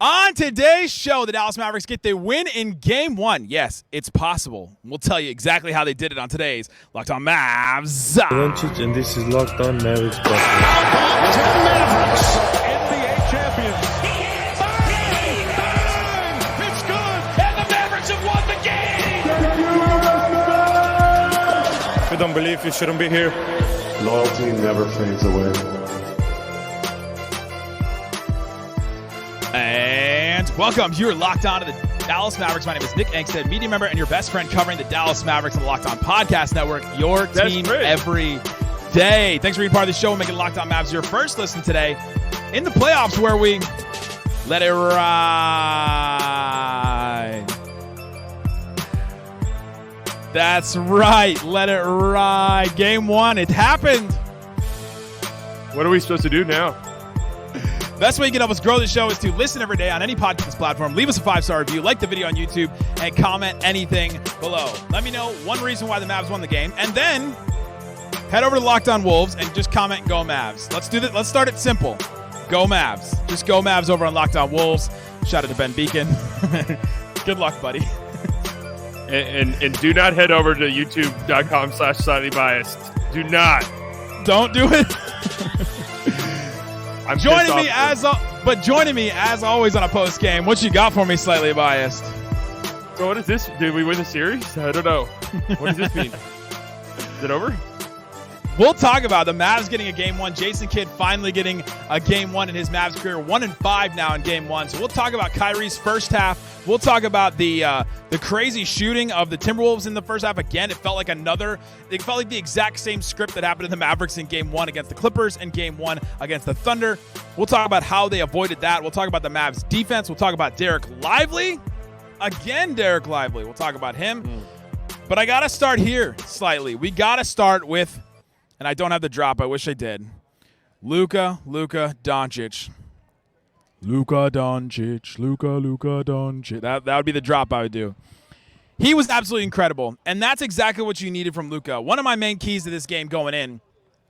On today's show, the Dallas Mavericks get the win in Game 1. Yes, it's possible. We'll tell you exactly how they did it on today's Locked On Mavs. Doncic, and this is Locked On Mavericks. Mavericks, NBA champions. It's good, and the Mavericks have won the game. If you don't believe, you shouldn't be here. Loyalty never fades away. And welcome. You're locked on to the Dallas Mavericks. My name is Nick Angstadt, media member and your best friend covering the Dallas Mavericks on the Locked On Podcast Network. Your team every day. Thanks for being part of the show and making Locked On Mavs your first listen today in the playoffs, where we let it ride. That's right. Let it ride. Game 1. It happened. What are we supposed to do now? Best way you can help us grow the show is to listen every day on any podcast platform. Leave us a 5-star review, like the video on YouTube, and comment anything below. Let me know one reason why the Mavs won the game, and then head over to Locked On Wolves and just comment "Go Mavs." Let's do that. Let's start it simple. Go Mavs. Just go Mavs over on Locked On Wolves. Shout out to Ben Beacon. Good luck, buddy. And do not head over to youtube.com/slightly biased. Do not. Don't do it. I'm joining me as always on a post game. What you got for me, Slightly Biased? So what is this? Did we win the series? I don't know. What does this mean? Is it over? We'll talk about the Mavs getting a Game 1. Jason Kidd finally getting a Game 1 in his Mavs career. 1-5 now in Game 1. So we'll talk about Kyrie's first half. We'll talk about the crazy shooting of the Timberwolves in the first half. Again, it felt like the exact same script that happened in the Mavericks in Game 1 against the Clippers and Game 1 against the Thunder. We'll talk about how they avoided that. We'll talk about the Mavs defense. We'll talk about Dereck Lively. Again, Dereck Lively. We'll talk about him. But I got to start here slightly. We got to start with, and I don't have the drop. I wish I did. Luka Doncic. Luka Doncic. That would be the drop I would do. He was absolutely incredible, and that's exactly what you needed from Luka. One of my main keys to this game going in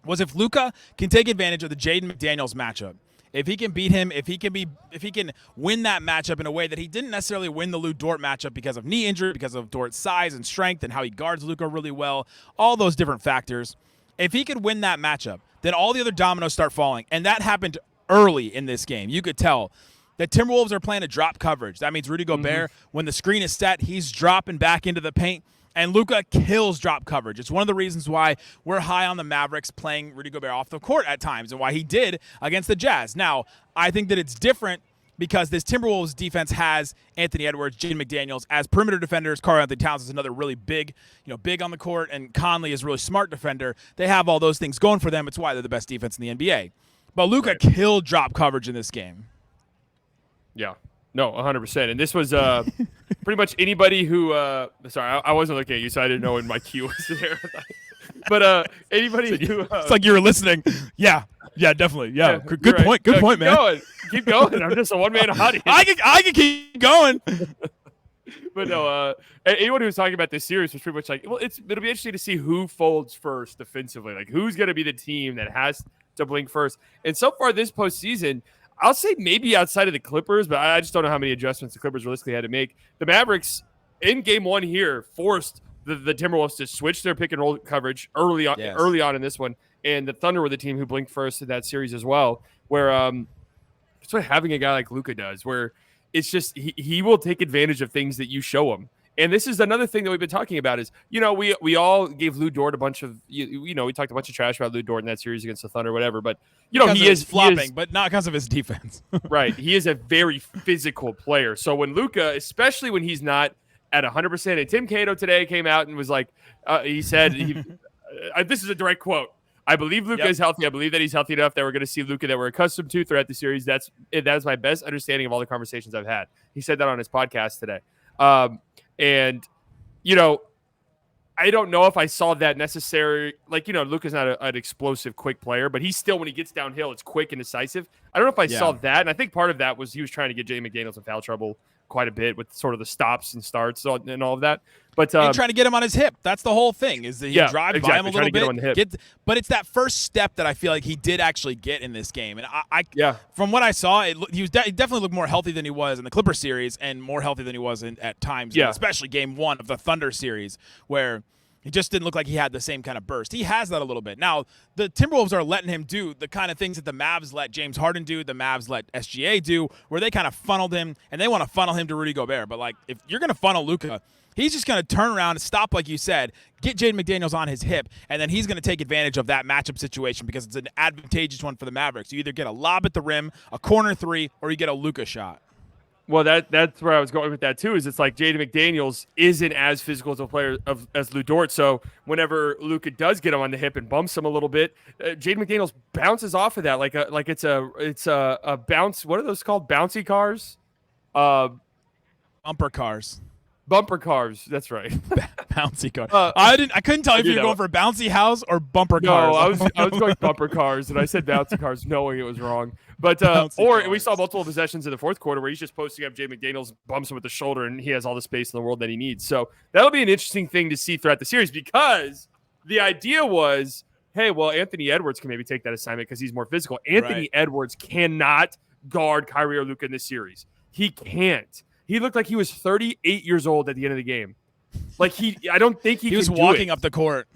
was if Luka can take advantage of the Jaden McDaniels matchup. If he can beat him, if he can win that matchup in a way that he didn't necessarily win the Lou Dort matchup because of knee injury, because of Dort's size and strength and how he guards Luka really well, all those different factors. If he could win that matchup, then all the other dominoes start falling, and that happened early in this game. You could tell that Timberwolves are playing a drop coverage. That means Rudy Gobert, when the screen is set, he's dropping back into the paint, and Luka kills drop coverage. It's one of the reasons why we're high on the Mavericks playing Rudy Gobert off the court at times and why he did against the Jazz. Now, I think that it's different because this Timberwolves defense has Anthony Edwards, Jaden McDaniels as perimeter defenders. Karl-Anthony Towns is another really big on the court, and Conley is a really smart defender. They have all those things going for them. It's why they're the best defense in the NBA. But Luka killed drop coverage in this game. Yeah. No, 100%. And this was pretty much anybody who sorry, I wasn't looking at you, so I didn't know when my cue was there. But anybody who it's like you were listening. Yeah, definitely. Yeah. Good point. Good point, man. Keep going. I'm just a one-man audience. I can keep going. But no, anyone who was talking about this series was pretty much like, well, it'll be interesting to see who folds first defensively. Like, who's going to be the team that has to blink first. And so far this postseason, I'll say maybe outside of the Clippers, but I just don't know how many adjustments the Clippers realistically had to make. The Mavericks in Game 1 here forced the Timberwolves to switch their pick and roll coverage early on in this one, and the Thunder were the team who blinked first in that series as well. Where that's what having a guy like Luka does, where it's just he will take advantage of things that you show him. And this is another thing that we've been talking about is, we all gave Lou Dort a bunch of, we talked a bunch of trash about Lou Dort in that series against the Thunder or whatever, but, he is flopping, but not because of his defense. Right. He is a very physical player. So when Luka, especially when he's not at 100%, and Tim Cato today came out and was like, he said, this is a direct quote. I believe Luka is healthy. I believe that he's healthy enough that we're going to see Luka that we're accustomed to throughout the series. That is my best understanding of all the conversations I've had. He said that on his podcast today. And, I don't know if I saw that necessary. Like, Luka's not an explosive, quick player, but he's still, when he gets downhill, it's quick and decisive. I don't know if I saw that. And I think part of that was he was trying to get Jaden McDaniels in foul trouble quite a bit with sort of the stops and starts and all of that. But trying to get him on his hip. That's the whole thing. Is that he drives by him a little bit. But it's that first step that I feel like he did actually get in this game. And I from what I saw, he definitely looked more healthy than he was in the Clipper series and more healthy than he was at times. Especially Game 1 of the Thunder series, where he just didn't look like he had the same kind of burst. He has that a little bit. Now, the Timberwolves are letting him do the kind of things that the Mavs let James Harden do, the Mavs let SGA do, where they kind of funneled him, and they want to funnel him to Rudy Gobert. But, like, if you're going to funnel Luka, he's just going to turn around and stop, like you said, get Jaden McDaniels on his hip, and then he's going to take advantage of that matchup situation because it's an advantageous one for the Mavericks. You either get a lob at the rim, a corner three, or you get a Luka shot. Well, that's where I was going with that too. Is it's like Jaden McDaniels isn't as physical as a player as Lu Dort. So whenever Luka does get him on the hip and bumps him a little bit, Jaden McDaniels bounces off of that like it's a bounce. What are those called? Bouncy cars? Bumper cars. Bumper cars. That's right. Bouncy car. I couldn't tell if you were going for bouncy house or bumper cars. No, I was going bumper cars, and I said bouncy cars, knowing it was wrong. But we saw multiple possessions in the fourth quarter where he's just posting up Jay McDaniels, bumps him with the shoulder, and he has all the space in the world that he needs. So that'll be an interesting thing to see throughout the series because the idea was, hey, well, Anthony Edwards can maybe take that assignment because he's more physical. Anthony Edwards cannot guard Kyrie or Luka in this series. He can't. He looked like he was 38 years old at the end of the game. Like I don't think he was walking up the court.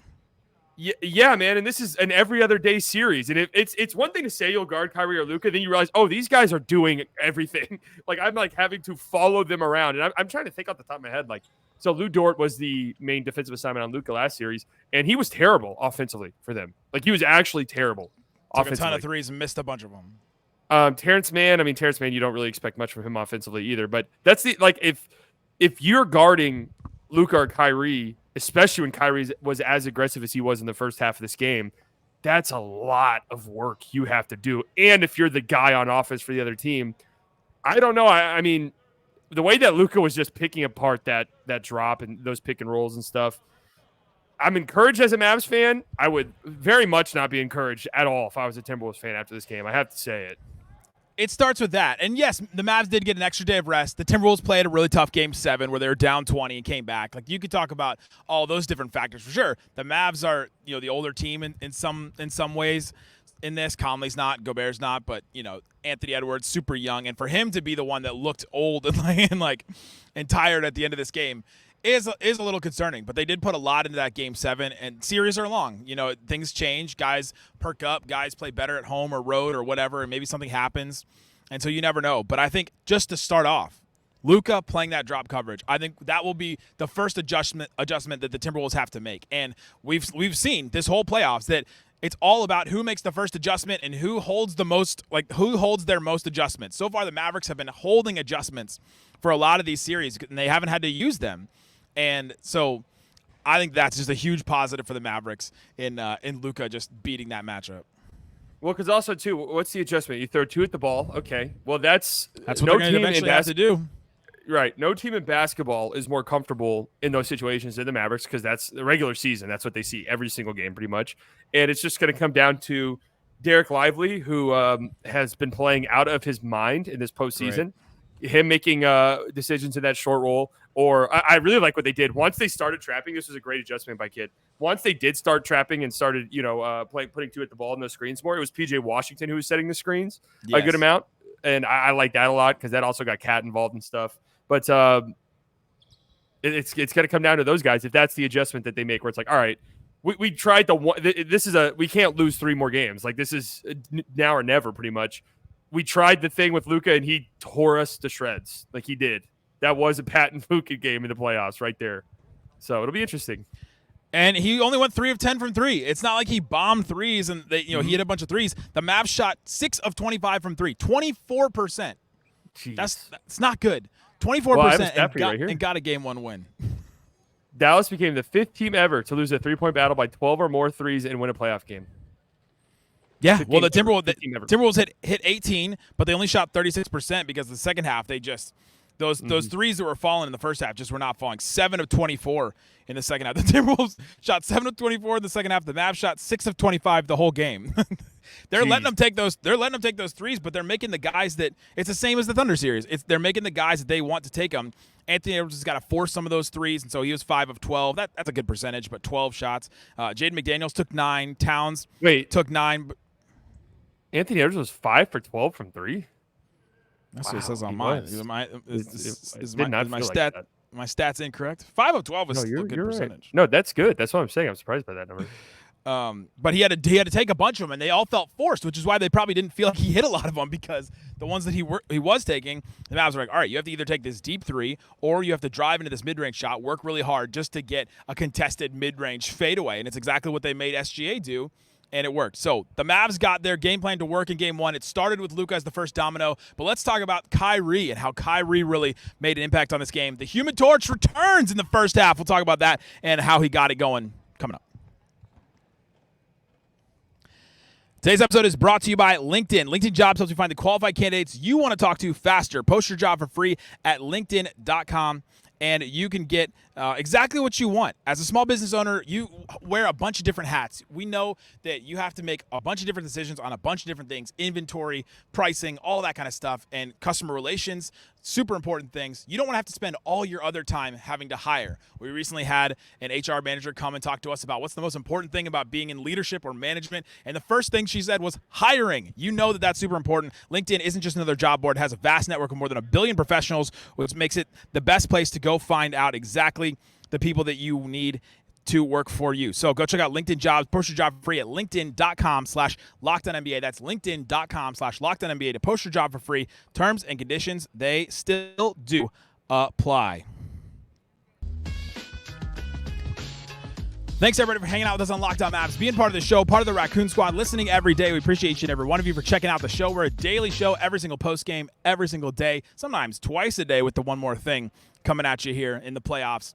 Yeah, man, and this is an every other day series. And it's one thing to say you'll guard Kyrie or Luka, then you realize, oh, these guys are doing everything. Like I'm like having to follow them around, and I'm trying to think off the top of my head. Like, so Lu Dort was the main defensive assignment on Luka last series, and he was terrible offensively for them. Like he was actually terrible. Took a ton of threes and missed a bunch of them. Terrence Mann, you don't really expect much from him offensively either. But that's if you're guarding Luka or Kyrie, especially when Kyrie was as aggressive as he was in the first half of this game, that's a lot of work you have to do. And if you're the guy on offense for the other team, I don't know. I mean, the way that Luka was just picking apart that drop and those pick and rolls and stuff, I'm encouraged as a Mavs fan. I would very much not be encouraged at all if I was a Timberwolves fan after this game. I have to say it. It starts with that. And, yes, the Mavs did get an extra day of rest. The Timberwolves played a really tough Game 7 where they were down 20 and came back. Like, you could talk about all those different factors for sure. The Mavs are, the older team in some ways in this. Conley's not, Gobert's not, but, Anthony Edwards, super young. And for him to be the one that looked old and tired at the end of this game is a little concerning. But they did put a lot into that Game 7, and series are long. Things change. Guys perk up. Guys play better at home or road or whatever, and maybe something happens. And so you never know. But I think just to start off, Luka playing that drop coverage, I think that will be the first adjustment that the Timberwolves have to make. And we've seen this whole playoffs that it's all about who makes the first adjustment and who holds their most adjustments. So far, the Mavericks have been holding adjustments for a lot of these series, and they haven't had to use them. And so I think that's just a huge positive for the Mavericks in Luka just beating that matchup. Well, because also, too, what's the adjustment? You throw two at the ball. Okay. Well, that's what they're going to eventually have to do. Right. No team in basketball is more comfortable in those situations than the Mavericks because that's the regular season. That's what they see every single game pretty much. And it's just going to come down to Dereck Lively, who has been playing out of his mind in this postseason. Right. Him making decisions in that short roll. Or I really like what they did. Once they started trapping, this was a great adjustment by Kid. Once they did start trapping and started, putting two at the ball in those screens more, it was PJ Washington who was setting the screens a good amount. And I like that a lot because that also got Cat involved and stuff. But it's going to come down to those guys if that's the adjustment that they make where it's like, all right, we tried we can't lose 3 more games. Like this is now or never pretty much. We tried the thing with Luka and he tore us to shreds like he did. That was a Pat and Luka game in the playoffs right there. So it'll be interesting. And he only went 3 of 10 from 3. It's not like he bombed threes and he hit a bunch of threes. The Mavs shot 6 of 25 from 3, 24%. Jeez. That's not good. 24% and got a Game 1 win. Dallas became the 5th team ever to lose a 3-point battle by 12 or more threes and win a playoff game. Yeah, well, the Timberwolves hit 18, but they only shot 36% because the second half they just those threes that were falling in the first half just were not falling. 7 of 24 in the second half. The Timberwolves shot 7 of 24 in the second half. The Mavs shot 6 of 25 the whole game. They're letting them take those. They're letting them take those threes, but they're making the guys that it's the same as the Thunder series. They're making the guys that they want to take them. Anthony Edwards has got to force some of those threes, and so he was 5 of 12. That's a good percentage, but 12 shots. Jaden McDaniels took 9. Towns took 9. Anthony Edwards was 5 for 12 from 3. That's what it says on mine. Is my stat? My stats incorrect? 5 of 12 is still a good percentage. Right. No, that's good. That's what I'm saying. I'm surprised by that number. But he had to take a bunch of them, and they all felt forced, which is why they probably didn't feel like he hit a lot of them, because the ones that he was taking, the Mavs were like, all right, you have to either take this deep 3 or you have to drive into this mid-range shot, work really hard just to get a contested mid-range fadeaway, and it's exactly what they made SGA do. And it worked. So the Mavs got their game plan to work in game 1. It started with Luka as the first domino. But let's talk about Kyrie and how Kyrie really made an impact on this game. The Human Torch returns in the first half. We'll talk about that and how he got it going coming up. Today's episode is brought to you by LinkedIn. LinkedIn Jobs helps you find the qualified candidates you want to talk to faster. Post your job for free at linkedin.com. And you can get exactly what you want. As a small business owner, you wear a bunch of different hats. We know that you have to make a bunch of different decisions on a bunch of different things: inventory, pricing, all that kind of stuff, and customer relations, super important things. You don't want to have to spend all your other time having to hire. We recently had an HR manager come and talk to us about what's the most important thing about being in leadership or management, and the first thing she said was hiring. You know that that's super important. LinkedIn isn't just another job board. It has a vast network of more than 1 billion professionals, which makes it the best place to go find out exactly the people that you need to work for you. So go check out LinkedIn Jobs. Post your job for free at linkedin.com/LockedOnNBA. That's linkedin.com/LockedOnNBA to post your job for free. Terms and conditions, they still do apply. Thanks, everybody, for hanging out with us on Locked On Mavs, being part of the show, part of the Raccoon Squad, listening every day. We appreciate each and every one of you for checking out the show. We're a daily show, every single post game, every single day, sometimes twice a day with the one more thing coming at you here in the playoffs.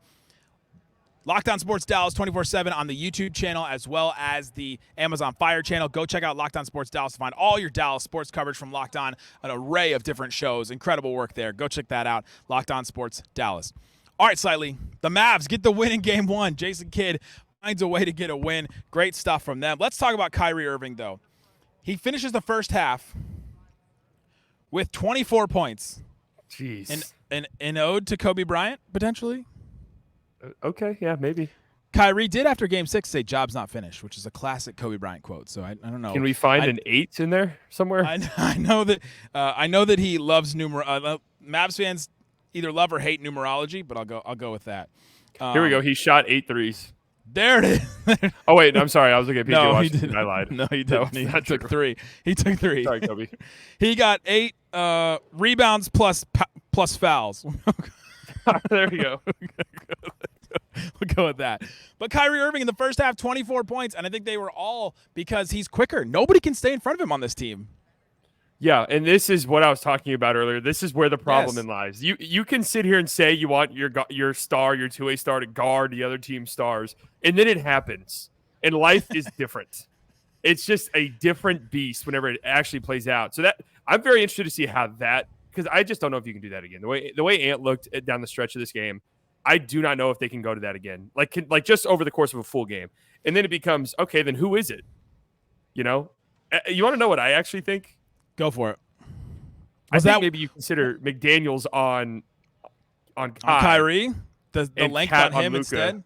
Locked On Sports Dallas 24/7 on the YouTube channel, as well as the Amazon Fire channel. Go check out Locked On Sports Dallas to find all your Dallas sports coverage from Locked On, an array of different shows. Incredible work there. Go check that out, Locked On Sports Dallas. All right, Slightly, the Mavs get the win in Game 1. Jason Kidd finds a way to get a win. Great stuff from them. Let's talk about Kyrie Irving, though. He finishes the first half with 24 points. Jeez. An ode to Kobe Bryant, potentially? Okay, yeah, maybe. Kyrie did, after Game 6, say job's not finished, which is a classic Kobe Bryant quote. So I don't know. Can we find an 8 in there somewhere? I know that he loves Mavs fans either love or hate numerology, but I'll go with that. Here we go. He shot 8 threes. There it is. Oh wait, I'm sorry. I was looking at PJ Washington. He didn't. I lied. No, he didn't. He took 3. He took 3. Sorry, Kobe. He got 8 rebounds plus fouls. There we go. We'll go with that. But Kyrie Irving in the first half, 24 points, and I think they were all because he's quicker. Nobody can stay in front of him on this team. Yeah, and this is what I was talking about earlier. This is where the problem lies. You can sit here and say you want your star, your two-way star to guard the other team's stars, and then it happens. And life is different. It's just a different beast whenever it actually plays out. So that I'm very interested to see how that, because I just don't know if you can do that again. The way Ant looked down the stretch of this game, I do not know if they can go to that again. Like just over the course of a full game. And then it becomes, okay, then who is it? You know? You want to know what I actually think? Go for it. I think maybe you consider McDaniels on Kyrie, the length on him Luka. instead.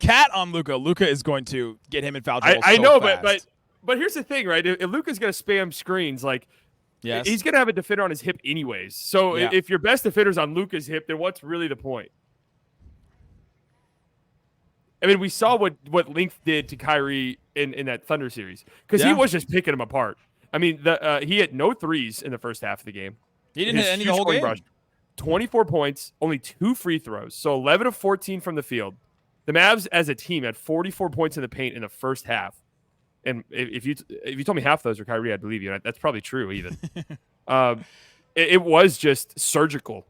Cat on Luka. Luka is going to get him in foul trouble. I know, fast. but here's the thing, right? If Luka's going to spam screens, yes, he's going to have a defender on his hip anyways. So if your best defender's on Luka's hip, then what's really the point? I mean, we saw what length did to Kyrie in that Thunder series because he was just picking him apart. I mean, he had no threes in the first half of the game. He didn't hit any the whole game. Rush. 24 points, only 2 free throws, so 11 of 14 from the field. The Mavs, as a team, had 44 points in the paint in the first half. And if you told me half those were Kyrie, I'd believe you. That's probably true, even. It was just surgical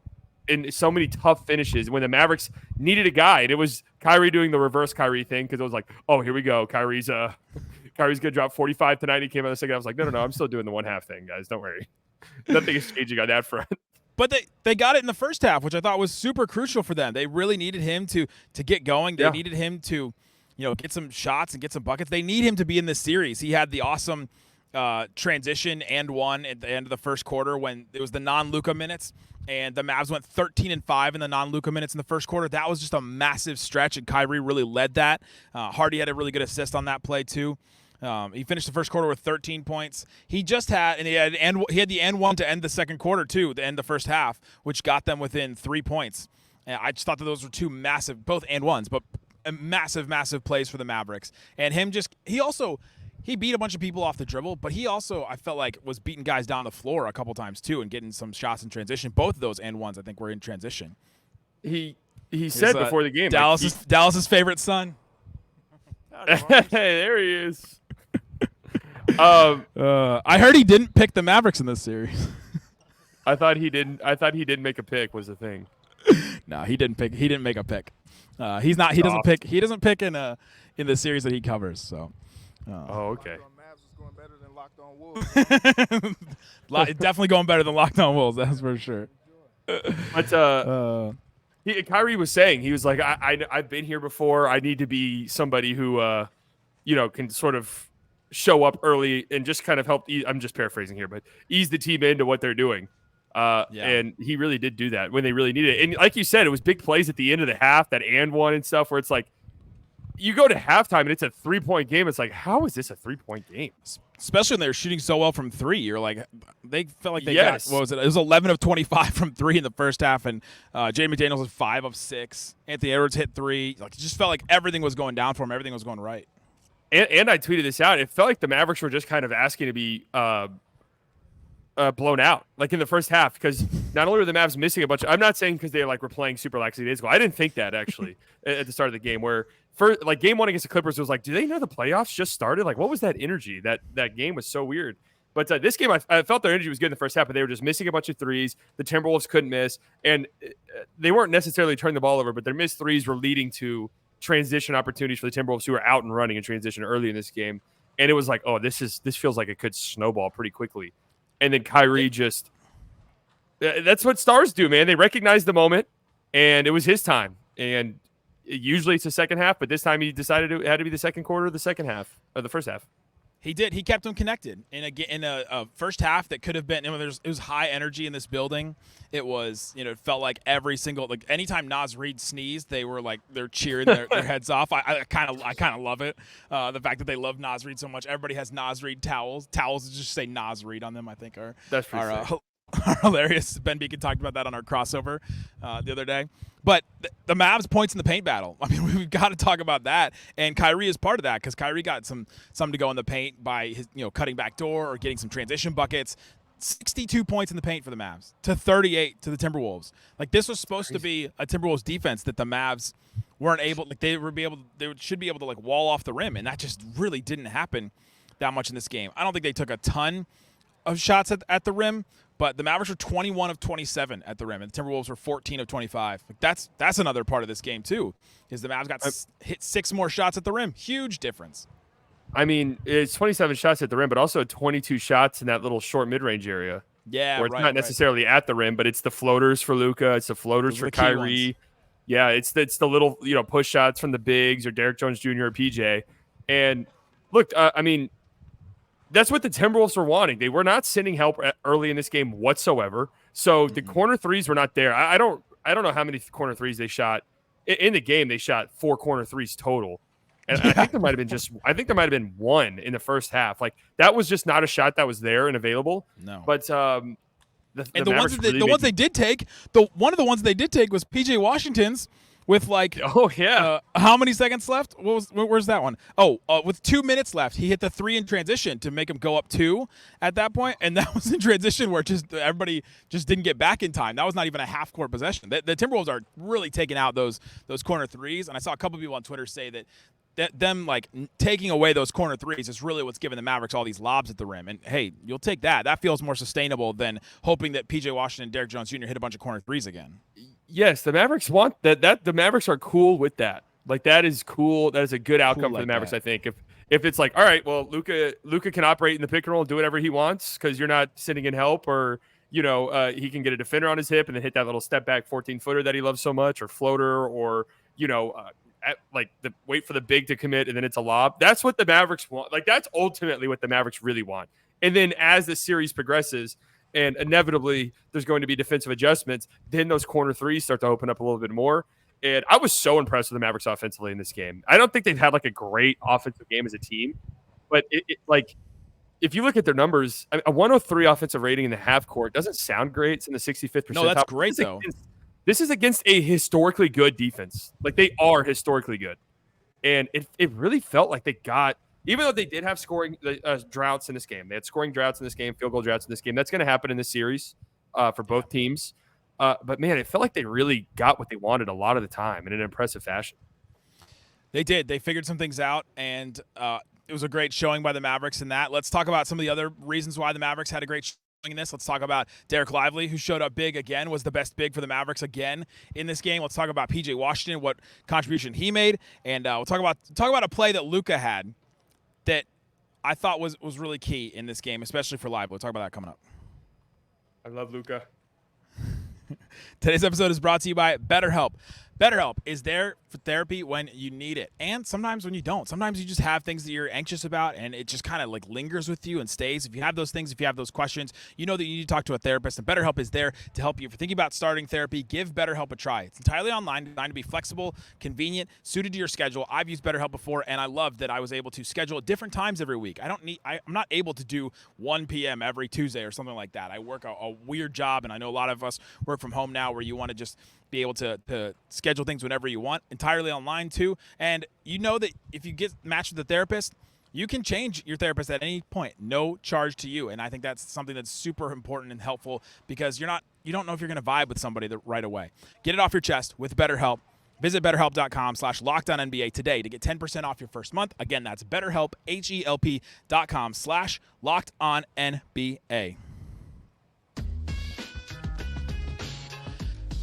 in so many tough finishes when the Mavericks needed a guy. And it was Kyrie doing the reverse Kyrie thing because it was like, oh, here we go. Kyrie's going to drop 45 tonight. He came out the second. I was like, no, I'm still doing the one half thing, guys. Don't worry. Nothing is changing on that front. But they got it in the first half, which I thought was super crucial for them. They really needed him to get going. They needed him to, get some shots and get some buckets. They need him to be in this series. He had the awesome transition and one at the end of the first quarter when it was the non-Luka minutes, and the Mavs went 13-5 in the non-Luka minutes in the first quarter. That was just a massive stretch, and Kyrie really led that. Hardy had a really good assist on that play too. He finished the first quarter with 13 points. He just had, and he had the and one to end the second quarter too, to end the first half, which got them within 3 points. And I just thought that those were two massive, both and ones, but massive, massive plays for the Mavericks. And he beat a bunch of people off the dribble, but he also, I felt like, was beating guys down the floor a couple times too and getting some shots in transition. Both of those and ones, I think, were in transition. He said before the game, Dallas's favorite son. Hey, there he is. I heard he didn't pick the Mavericks in this series. I thought he didn't make a pick was the thing. No, he didn't pick. He didn't make a pick. He doesn't pick. He doesn't pick in the series that he covers. So. Oh, okay. Definitely going better than Locked On Wolves. That's for sure. But Kyrie was saying, he was like, I've been here before. I need to be somebody who, can sort of show up early and just kind of help. I'm just paraphrasing here, but ease the team into what they're doing. And he really did do that when they really needed it. And like you said, it was big plays at the end of the half, that and one and stuff, where it's like, you go to halftime and it's a 3-point game. It's like, how is this a 3-point game? Especially when they're shooting so well from three. You're like, they felt like they Yes. got, what was it? It was 11 of 25 from three in the first half, and Jay McDaniels was 5 of 6. Anthony Edwards hit 3. Like, it just felt like everything was going down for him. Everything was going right. And I tweeted this out. It felt like the Mavericks were just kind of asking to be blown out, like in the first half, because not only were the Mavs missing a bunch of, I'm not saying because they were playing super laxly days ago. I didn't think that actually at the start of the game, where for game one against the Clippers, it was like, do they know the playoffs just started? Like, what was that energy? That game was so weird. But this game, I felt their energy was good in the first half, but they were just missing a bunch of threes. The Timberwolves couldn't miss, and they weren't necessarily turning the ball over, but their missed threes were leading to transition opportunities for the Timberwolves, who were out and running in transition early in this game. And it was like, oh, this feels like it could snowball pretty quickly. And then Kyrie just – that's what stars do, man. They recognize the moment, and it was his time. And usually it's the second half, but this time he decided it had to be the second quarter of the second half – or the first half. He did. He kept them connected in a first half that could have been. It was high energy in this building. It was, it felt like every single, like anytime Naz Reid sneezed, they were like they're cheering their heads off. I kind of love it. The fact that they love Naz Reid so much. Everybody has Naz Reid towels. Towels that just say Naz Reid on them, I think are hilarious. Ben Beacon talked about that on our crossover the other day. But the Mavs points in the paint battle. I mean, we've got to talk about that. And Kyrie is part of that, because Kyrie got some to go in the paint by his cutting back door or getting some transition buckets. 62 points in the paint for the Mavs to 38 to the Timberwolves. Like, this was supposed to be a Timberwolves defense that the Mavs weren't able. Like, they should be able to wall off the rim, and that just really didn't happen that much in this game. I don't think they took a ton of shots at the rim, but the Mavericks were 21 of 27 at the rim, and the Timberwolves were 14 of 25. Like, that's another part of this game too, is the Mavs got hit 6 more shots at the rim. Huge difference. I mean, it's 27 shots at the rim, but also 22 shots in that little short mid-range area. Yeah, where it's not necessarily at the rim, but it's the floaters for Luka, it's the floaters for Kyrie. Yeah, it's the little push shots from the bigs or Derrick Jones Jr. or PJ. And look, I mean, that's what the Timberwolves were wanting. They were not sending help early in this game whatsoever. So the corner threes were not there. I don't know how many corner threes they shot in the game. They shot 4 corner threes total, and I think there might have been 1 in the first half. Like, that was just not a shot that was there and available. No, but one of the ones they did take was PJ Washington's. With how many seconds left? Where's that one? With 2 minutes left, he hit the 3 in transition to make him go up 2 at that point, and that was in transition where everybody just didn't get back in time. That was not even a half-court possession. The Timberwolves are really taking out those corner threes, and I saw a couple people on Twitter say that them taking away those corner threes is really what's giving the Mavericks all these lobs at the rim. And hey, you'll take that. That feels more sustainable than hoping that PJ Washington and Derrick Jones Jr. hit a bunch of corner threes again. Yes, the Mavericks want that. The Mavericks are cool with that. Like, that is cool. That is a good outcome for the Mavericks, I think. If it's like, all right, well, Luka can operate in the pick and roll and do whatever he wants because you're not sitting in help, or he can get a defender on his hip and then hit that little step back 14-footer that he loves so much, or floater, or wait for the big to commit and then it's a lob. That's what the Mavericks want. Like, that's ultimately what the Mavericks really want, And then as the series progresses, and inevitably there's going to be defensive adjustments, then those corner threes start to open up a little bit more. And I was so impressed with the Mavericks offensively in this game. I don't think they've had like a great offensive game as a team, but like if you look at their numbers, a 103 offensive rating in the half court doesn't sound great. It's in the 65th percentile. No, that's great though. This is against a historically good defense. Like they are historically good. And it really felt like they got, even though they did have scoring droughts in this game, they had scoring droughts in this game, field goal droughts in this game. That's going to happen in this series for both teams. But, man, it felt like they really got what they wanted a lot of the time in an impressive fashion. They did. They figured some things out, and it was a great showing by the Mavericks in that. Let's talk about some of the other reasons why the Mavericks had a great showing in this. Let's talk about Dereck Lively, who showed up big again, was the best big for the Mavericks again in this game. Let's talk about P.J. Washington, what contribution he made, and we'll talk about a play that Luka had that I thought was really key in this game, especially for Lively. We'll talk about that coming up. I love Luka. Today's episode is brought to you by BetterHelp. BetterHelp is there for therapy when you need it, and sometimes when you don't. Sometimes you just have things that you're anxious about, and it just kind of like lingers with you and stays. If you have those things, if you have those questions, you know that you need to talk to a therapist, and BetterHelp is there to help you. If you're thinking about starting therapy, give BetterHelp a try. It's entirely online, designed to be flexible, convenient, suited to your schedule. I've used BetterHelp before, and I love that I was able to schedule at different times every week. I'm not able to do 1 p.m. every Tuesday or something like that. I work a weird job, and I know a lot of us work from home now where you want to just be able to schedule things whenever you want, entirely online too. And you know that if you get matched with a therapist, you can change your therapist at any point, no charge to you. And I think that's something that's super important and helpful because you don't know if you're going to vibe with somebody right away. Get it off your chest with BetterHelp. Visit BetterHelp.com/LockedOnNBA today to get 10% off your first month. Again, that's BetterHelp, HELP.com/LockedOnNBA.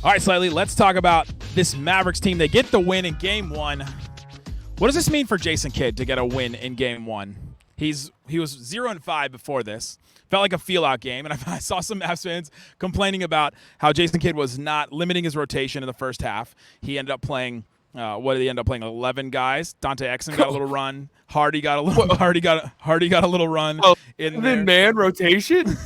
All right, Slightly, let's talk about this Mavericks team. They get the win in Game 1. What does this mean for Jason Kidd to get a win in Game 1? He was 0-5 before this. Felt like a feel-out game, and I saw some Mavs fans complaining about how Jason Kidd was not limiting his rotation in the first half. He ended up playing, 11 guys. Dante Exum got a little run. Hardy got a little run in there. Man rotation.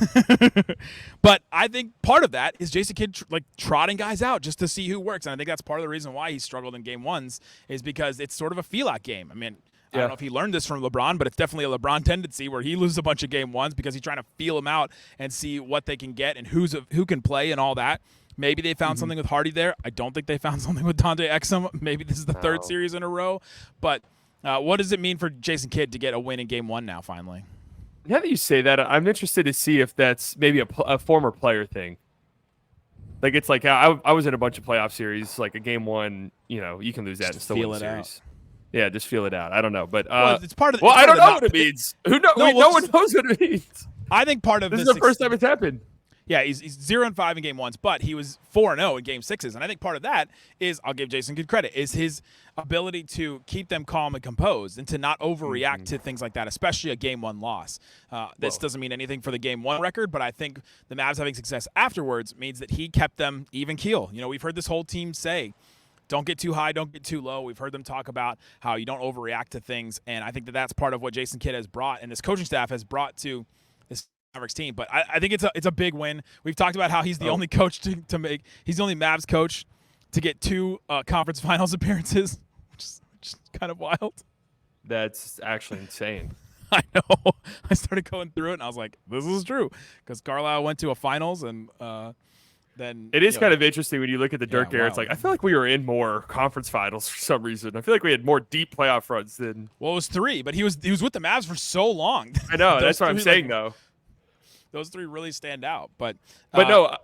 But I think part of that is Jason Kidd trotting guys out just to see who works, and I think that's part of the reason why he struggled in Game 1s is because it's sort of a feel-out game. I mean, I don't know if he learned this from LeBron, but it's definitely a LeBron tendency where he loses a bunch of Game 1s because he's trying to feel them out and see what they can get and who can play and all that. Maybe they found something with Hardy there. I don't think they found something with Dante Exum. Maybe this is the third series in a row. But what does it mean for Jason Kidd to get a win in Game 1 now, finally? Now that you say that, I'm interested to see if that's maybe a former player thing. Like, it's like I was in a bunch of playoff series, like a Game 1, you can lose that and still win the series. Yeah, just feel it out. I don't know. But it's part of I don't know what it means. No one knows what it means. I think part of this is the first time it's happened. Yeah, he's 0-5 in Game 1s, but he was 4-0 in Game 6s. And I think part of that is, I'll give Jason good credit, is his ability to keep them calm and composed and to not overreact to things like that, especially a Game 1 loss. This doesn't mean anything for the Game 1 record, but I think the Mavs having success afterwards means that he kept them even keel. We've heard this whole team say, don't get too high, don't get too low. We've heard them talk about how you don't overreact to things, and I think that that's part of what Jason Kidd has brought and this coaching staff has brought to this Mavericks team. But I think it's a big win. We've talked about how he's the only coach to make – he's the only Mavs coach to get 2 conference finals appearances, which is kind of wild. That's actually insane. I know. I started going through it, and I was like, this is true because Carlisle went to a finals and then it is kind of interesting when you look at the Dirk era. It's like I feel like we were in more conference finals for some reason. I feel like we had more deep playoff runs than. Well, it was 3, but he was with the Mavs for so long. I know that's what I'm saying though. Those 3 really stand out, but no,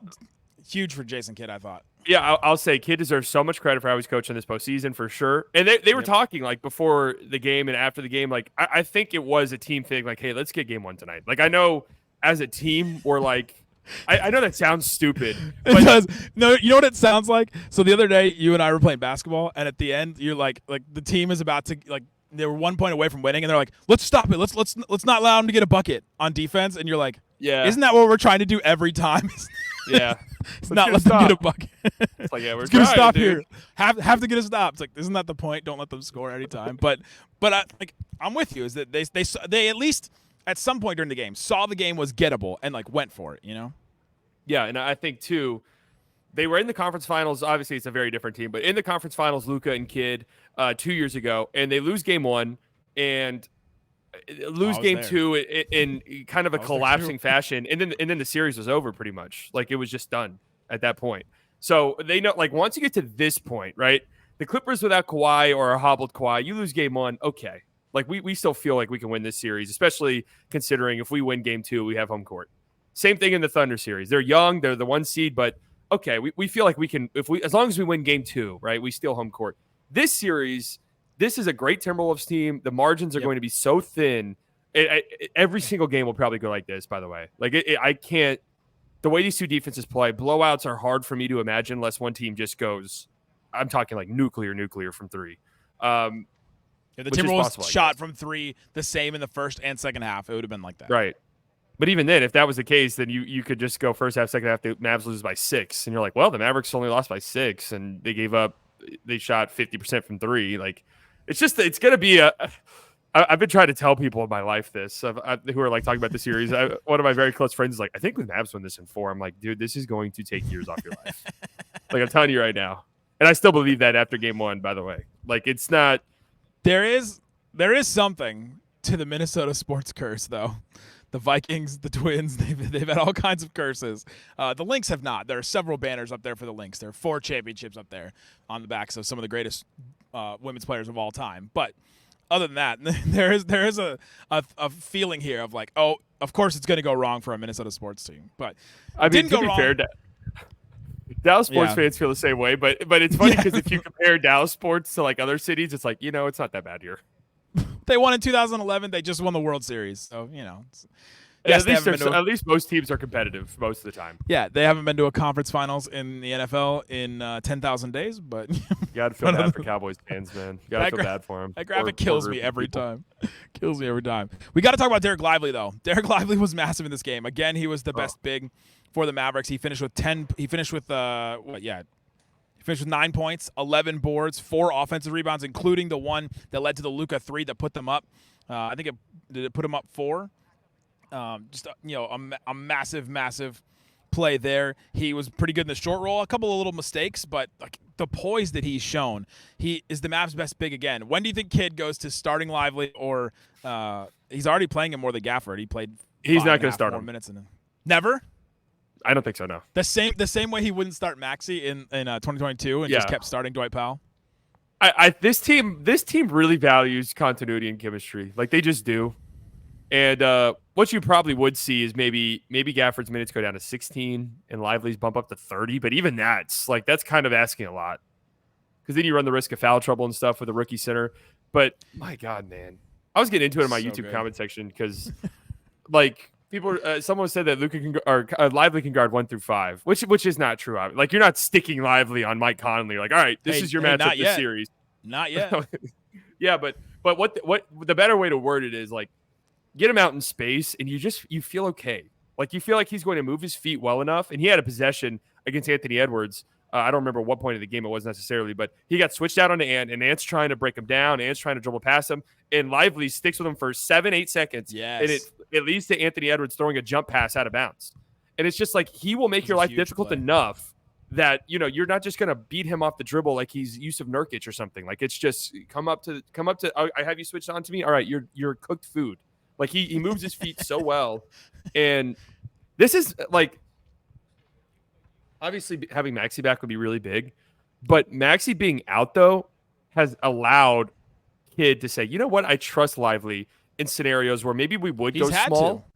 huge for Jason Kidd, I thought. Yeah, I'll say Kidd deserves so much credit for how he's coaching this postseason for sure. And they were talking like before the game and after the game. Like I think it was a team thing. Like, hey, let's get Game 1 tonight. Like I know as a team we're like. I know that sounds stupid. But it does. No, you know what it sounds like? So the other day, you and I were playing basketball, and at the end, you're like the team is about to they were 1 point away from winning, and they're like, let's stop it. Let's not allow them to get a bucket on defense. And you're like, yeah, isn't that what we're trying to do every time? Yeah, it's not let them get a bucket. It's like we're gonna stop dude. here. Have to get a stop. It's like, isn't that the point? Don't let them score anytime. But I'm with you. Is that they at least. at some point during the game, saw the game was gettable and like went for it, you know? Yeah, and I think too, they were in the conference finals. Obviously, it's a very different team, but in the conference finals, Luka and Kidd 2 years ago, and they lose game 1 and lose game there. 2 in kind of a collapsing fashion, and then the series was over pretty much. Like it was just done at that point. So they know, like once you get to this point, right? The Clippers without Kawhi or a hobbled Kawhi, you lose game 1, okay. Like we still feel like we can win this series, especially considering if we win game 2, we have home court. Same thing in the Thunder series. They're young, they're the 1 seed, but okay, we feel like we can, as long as we win game 2, right? We steal home court. This series, this is a great Timberwolves team. The margins are going to be so thin. Every single game will probably go like this, by the way. Like I can't, the way these two defenses play, blowouts are hard for me to imagine unless one team just goes, I'm talking like nuclear from 3. If the Timberwolves shot from 3 the same in the first and second half, it would have been like that. Right. But even then, if that was the case, then you could just go first half, second half, the Mavs lose by 6. And you're like, well, the Mavericks only lost by 6, and they shot 50% from 3. Like, it's going to be I've been trying to tell people in my life this, who are like talking about the series. One of my very close friends is like, I think the Mavs win this in 4. I'm like, dude, this is going to take years off your life. Like, I'm telling you right now. And I still believe that after game 1, by the way. Like, it's not. There is something to the Minnesota sports curse, though. The Vikings, the Twins, they've had all kinds of curses. The Lynx have not. There are several banners up there for the Lynx. There are 4 championships up there on the backs of some of the greatest women's players of all time. But other than that, there is a feeling here of like, oh, of course it's going to go wrong for a Minnesota sports team. But I mean, didn't to go be wrong. fair, Dallas sports fans feel the same way. But it's funny because if you compare Dallas sports to like other cities, it's like, it's not that bad here. They won in 2011. They just won the World Series. So, Yes, at least most teams are competitive most of the time. Yeah, they haven't been to a conference finals in the NFL in 10,000 days, but you got to feel bad for Cowboys fans, man. You got to feel bad for them. That graphic kills me every time. Kills me every time. We got to talk about Dereck Lively, though. Dereck Lively was massive in this game. Again, he was the best big for the Mavericks. He finished with 10. He finished with He finished with 9 points, 11 boards, 4 offensive rebounds, including the one that led to the Luka 3 that put them up. I think it put them up 4. A massive play there. He was pretty good in the short roll. A couple of little mistakes, but like the poise that he's shown, he is the Mavs' best big again. When do you think Kidd goes to starting Lively, or he's already playing him more than Gafford? He played. He's not going to start him. Minutes in. Never. I don't think so. No. The same way he wouldn't start Maxey in 2022 and just kept starting Dwight Powell. This team really values continuity and chemistry. Like they just do. And what you probably would see is maybe Gafford's minutes go down to 16 and Lively's bump up to 30. But even that's kind of asking a lot, because then you run the risk of foul trouble and stuff with a rookie center. But my God, man, I was getting into it in my YouTube comment section because like people, someone said that Luka can or Lively can guard 1 through 5, which is not true. Like you're not sticking Lively on Mike Conley. Like, all right, this is your matchup this series. Not yet. Yeah, but what the better way to word it is like, get him out in space, and you feel okay. Like you feel like he's going to move his feet well enough. And he had a possession against Anthony Edwards. I don't remember what point of the game it was necessarily, but he got switched out onto Ant, and Ant's trying to break him down. Ant's trying to dribble past him, and Lively sticks with him for 7-8 seconds. Yes. And it leads to Anthony Edwards throwing a jump pass out of bounds. And it's just like he will make your life difficult enough that you're not just going to beat him off the dribble like he's Yusuf Nurkic or something. Like it's just come up to. I have you switched on to me. All right, you're cooked food. Like he moves his feet so well, and this is like obviously having Maxey back would be really big, but Maxey being out though has allowed Kidd to say, you know what, I trust Lively in scenarios where maybe we would go small,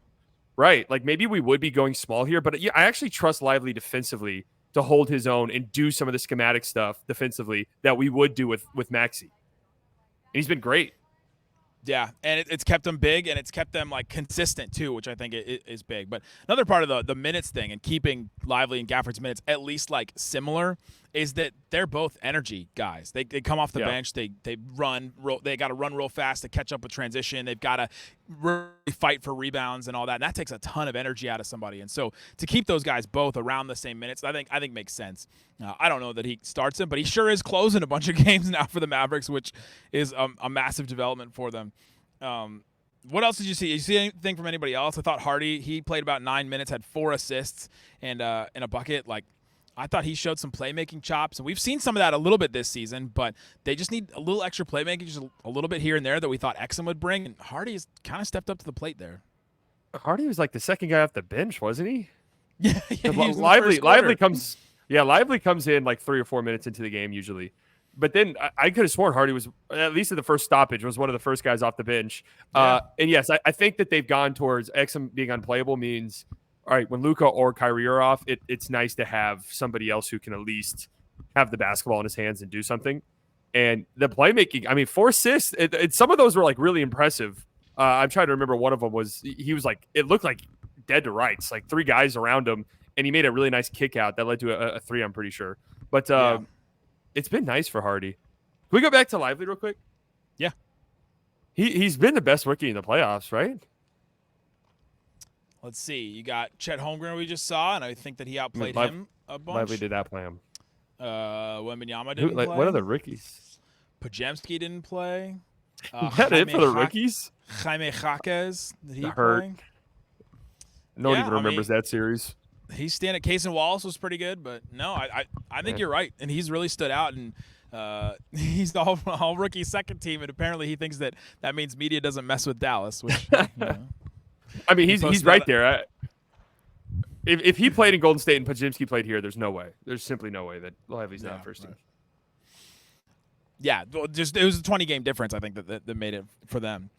right? Like maybe we would be going small here, but I actually trust Lively defensively to hold his own and do some of the schematic stuff defensively that we would do with Maxey, and he's been great. Yeah, and it's kept them big, and it's kept them like consistent too, which I think is big. But another part of the minutes thing and keeping Lively and Gafford's minutes at least like similar is that they're both energy guys. They come off the bench, they run, they got to run real fast to catch up with transition. They've got to really fight for rebounds and all that. And that takes a ton of energy out of somebody. And so to keep those guys both around the same minutes, I think makes sense. I don't know that he starts him, but he sure is closing a bunch of games now for the Mavericks, which is a massive development for them. What else did you see? You see anything from anybody else? I thought Hardy, he played about 9 minutes, had 4 assists and a bucket. Like, I thought he showed some playmaking chops, and we've seen some of that a little bit this season, but they just need a little extra playmaking, just a little bit here and there that we thought Exum would bring, and Hardy's kind of stepped up to the plate there. Hardy was like the second guy off the bench, wasn't he? Yeah, Lively comes in like 3 or 4 minutes into the game usually. But then I could have sworn Hardy was, at least at the first stoppage, was one of the first guys off the bench. Yeah. And yes, I think that they've gone towards Exum being unplayable means, all right, when Luka or Kyrie are off, it's nice to have somebody else who can at least have the basketball in his hands and do something. And the playmaking, I mean, 4 assists, some of those were like really impressive. I'm trying to remember one of them was, he was like, it looked like dead to rights, like 3 guys around him, and he made a really nice kick out that led to a 3, I'm pretty sure. But it's been nice for Hardy. Can we go back to Lively real quick? Yeah. He's been the best rookie in the playoffs, right? Let's see. You got Chet Holmgren we just saw, and I think that he outplayed him a bunch. Lively did not play him. Wembanyama didn't play. What are the rookies? Pajemski didn't play. Is that it for the rookies? Jaime Jaquez, did he hurt. play? No one even remembers that series. He's standing. Kaysen Wallace was pretty good, but no, I think you're right, and he's really stood out, and he's the all rookie second team, and apparently he thinks that means media doesn't mess with Dallas. Which, I mean, he's right there. If he played in Golden State and Pajemski played here, there's no way. There's simply no way that Lively's not first team. Yeah, just it was a 20-game difference, I think, that made it for them.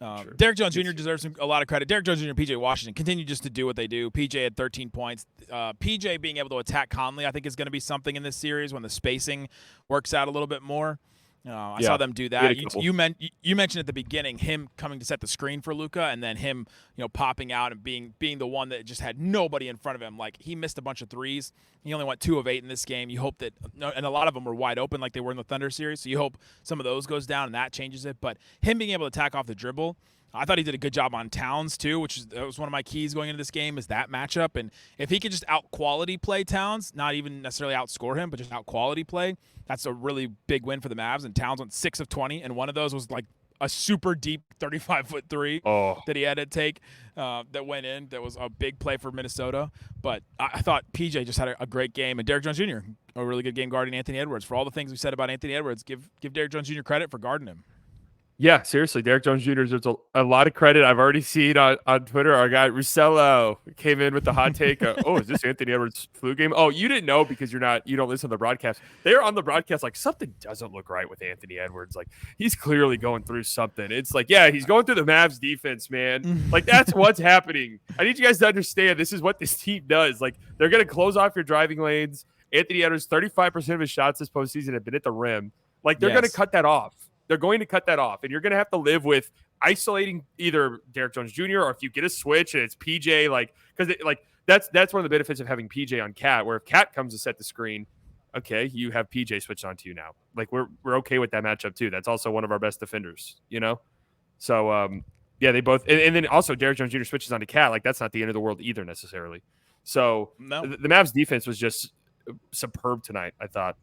Sure. Derrick Jones Jr. deserves a lot of credit. Derrick Jones Jr. and PJ Washington continue just to do what they do. PJ had 13 points. PJ being able to attack Conley, I think, is going to be something in this series when the spacing works out a little bit more. I saw them do that. You mentioned at the beginning him coming to set the screen for Luka, and then him, popping out and being the one that just had nobody in front of him. Like, he missed a bunch of threes. He only went 2 of 8 in this game. You hope that, and a lot of them were wide open like they were in the Thunder series. So you hope some of those goes down and that changes it. But him being able to attack off the dribble, I thought he did a good job on Towns too, that was one of my keys going into this game, is that matchup. And if he could just out-quality play Towns, not even necessarily outscore him, but just out-quality play, that's a really big win for the Mavs. And Towns went 6 of 20, and one of those was like a super deep 35-foot three that he had to take that went in. That was a big play for Minnesota. But I thought PJ just had a great game. And Derrick Jones Jr., a really good game guarding Anthony Edwards. For all the things we said about Anthony Edwards, give Derrick Jones Jr. credit for guarding him. Yeah, seriously, Derrick Jones Jr. deserves a lot of credit. I've already seen on Twitter, our guy Russello came in with the hot take. Is this Anthony Edwards' flu game? Oh, you didn't know because you don't listen to the broadcast. They're on the broadcast like something doesn't look right with Anthony Edwards. Like, he's clearly going through something. It's like, yeah, he's going through the Mavs defense, man. Like, that's what's happening. I need you guys to understand this is what this team does. Like, they're going to close off your driving lanes. Anthony Edwards, 35% of his shots this postseason have been at the rim. Like, they're going to cut that off. They're going to cut that off, and you're going to have to live with isolating either Derrick Jones Jr. or if you get a switch and it's PJ, because that's one of the benefits of having PJ on Cat, where if Cat comes to set the screen, okay, you have PJ switched onto you now. Like, we're okay with that matchup too. That's also one of our best defenders, So they both, and then also Derrick Jones Jr. switches onto Cat. Like, that's not the end of the world either necessarily. So the Mavs defense was just superb tonight, I thought,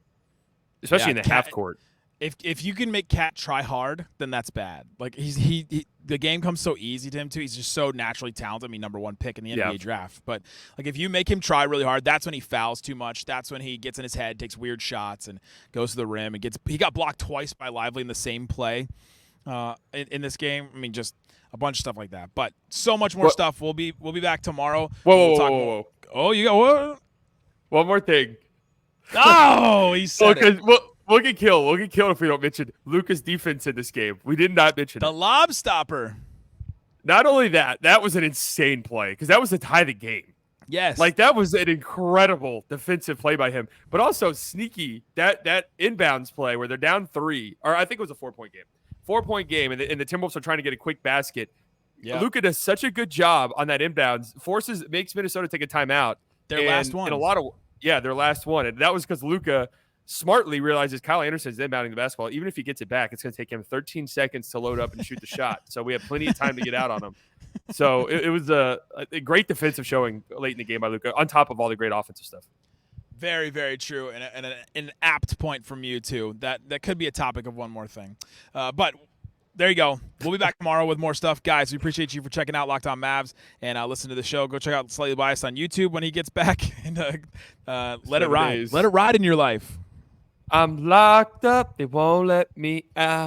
especially in the half court. If you can make Cat try hard, then that's bad. Like, the game comes so easy to him too. He's just so naturally talented. I mean, #1 pick in the NBA draft. But like, if you make him try really hard, that's when he fouls too much. That's when he gets in his head, takes weird shots, and goes to the rim. And he got blocked twice by Lively in the same play in this game. I mean, just a bunch of stuff like that. But so much more stuff. We'll be back tomorrow. Whoa. Oh, you got what? One more thing. Oh, he said it. We'll get killed. We'll get killed if we don't mention Luka's defense in this game. We did not mention the lob stopper. Not only that was an insane play because that was to tie the game. Yes. Like, that was an incredible defensive play by him, but also sneaky that inbounds play where they're down 3, or I think it was a 4-point game. 4-point game, and the Timberwolves are trying to get a quick basket. Yeah. Luka does such a good job on that inbounds, makes Minnesota take a timeout. Their last one. Their last one. And that was because Luka smartly realizes Kyle Anderson's inbounding the basketball. Even if he gets it back, it's going to take him 13 seconds to load up and shoot the shot. So we have plenty of time to get out on him. So it was a great defensive showing late in the game by Luka, on top of all the great offensive stuff. Very, very true, and an apt point from you too. That could be a topic of one more thing. But there you go. We'll be back tomorrow with more stuff. Guys, we appreciate you for checking out Locked On Mavs and listen to the show. Go check out Slightly Biased on YouTube when he gets back. And let it ride. Days. Let it ride in your life. I'm locked up. They won't let me out.